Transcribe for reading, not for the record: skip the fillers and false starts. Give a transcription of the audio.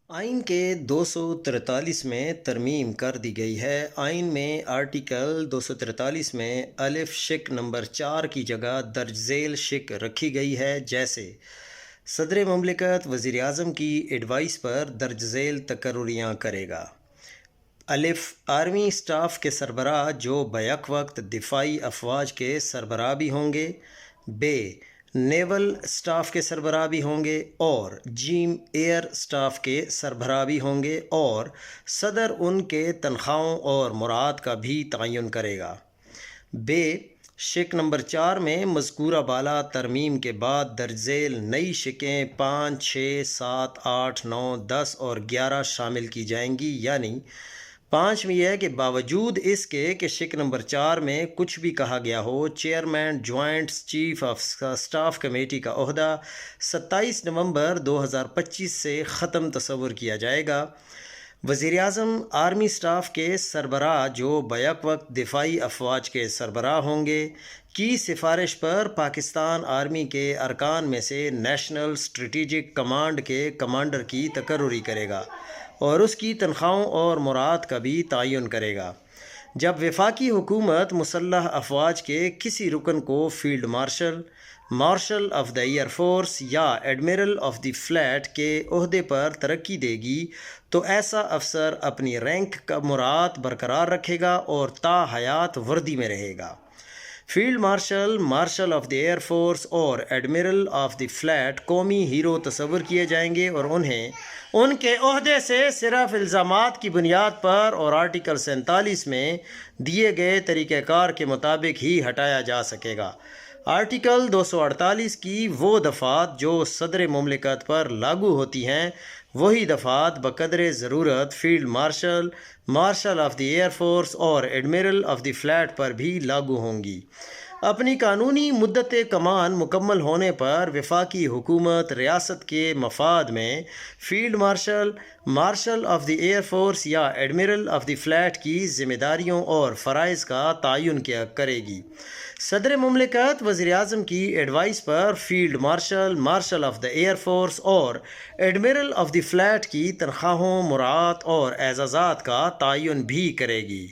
آئین کے 243 میں ترمیم کر دی گئی ہے۔ آئین میں آرٹیکل 243 میں الف شق نمبر 4 کی جگہ درج ذیل شق رکھی گئی ہے، جیسے صدر مملکت وزیر اعظم کی ایڈوائس پر درج ذیل تقرریاں کرے گا۔ الف آرمی اسٹاف کے سربراہ جو بیک وقت دفاعی افواج کے سربراہ بھی ہوں گے، بے نیول اسٹاف کے سربراہ بھی ہوں گے، اور جیم ایئر اسٹاف کے سربراہ بھی ہوں گے، اور صدر ان کے تنخواہوں اور مراد کا بھی تعین کرے گا۔ بے شق نمبر 4 میں مذکورہ بالا ترمیم کے بعد درج ذیل نئی شقیں 5، 6، 7، 8، 9، 10 اور 11 شامل کی جائیں گی، یعنی 5 میں یہ ہے کہ باوجود اس کے کہ شق نمبر 4 میں کچھ بھی کہا گیا ہو، chairman joint chief of staff committee کا عہدہ 27 نومبر 2025 سے ختم تصور کیا جائے گا۔ وزیر اعظم آرمی اسٹاف کے سربراہ جو بیک وقت دفاعی افواج کے سربراہ ہوں گے کی سفارش پر پاکستان آرمی کے ارکان میں سے نیشنل اسٹریٹجک کمانڈ کے کمانڈر کی تقرری کرے گا اور اس کی تنخواہوں اور مراد کا بھی تعین کرے گا۔ جب وفاقی حکومت مسلح افواج کے کسی رکن کو field marshal, marshal of the air force یا ایڈمرل آف دی فلیٹ کے عہدے پر ترقی دے گی تو ایسا افسر اپنی رینک کا مراد برقرار رکھے گا اور تا حیات وردی میں رہے گا۔ Field marshal, marshal of the air force اور ایڈمرل آف دی فلیٹ قومی ہیرو تصور کیے جائیں گے اور انہیں ان کے عہدے سے صرف الزامات کی بنیاد پر اور آرٹیکل 47 میں دیے گئے طریقہ کار کے مطابق ہی ہٹایا جا سکے گا۔ آرٹیکل 248 کی وہ دفعات جو صدر مملکت پر لاگو ہوتی ہیں، وہی دفعات بقدر ضرورت field marshal, marshal of the air force اور ایڈمرل آف دی فلیٹ پر بھی لاگو ہوں گی۔ اپنی قانونی مدت کمان مکمل ہونے پر وفاقی حکومت ریاست کے مفاد میں field marshal, marshal of the air force یا ایڈمرل آف دی فلیٹ کی ذمہ داریوں اور فرائض کا تعین کرے گی۔ صدر مملکت وزیر اعظم کی advice per field marshal, marshal of the air force اور ایڈمرل آف دی فلیٹ کی تنخواہوں، مراعات اور اعزازات کا تعین بھی کرے گی۔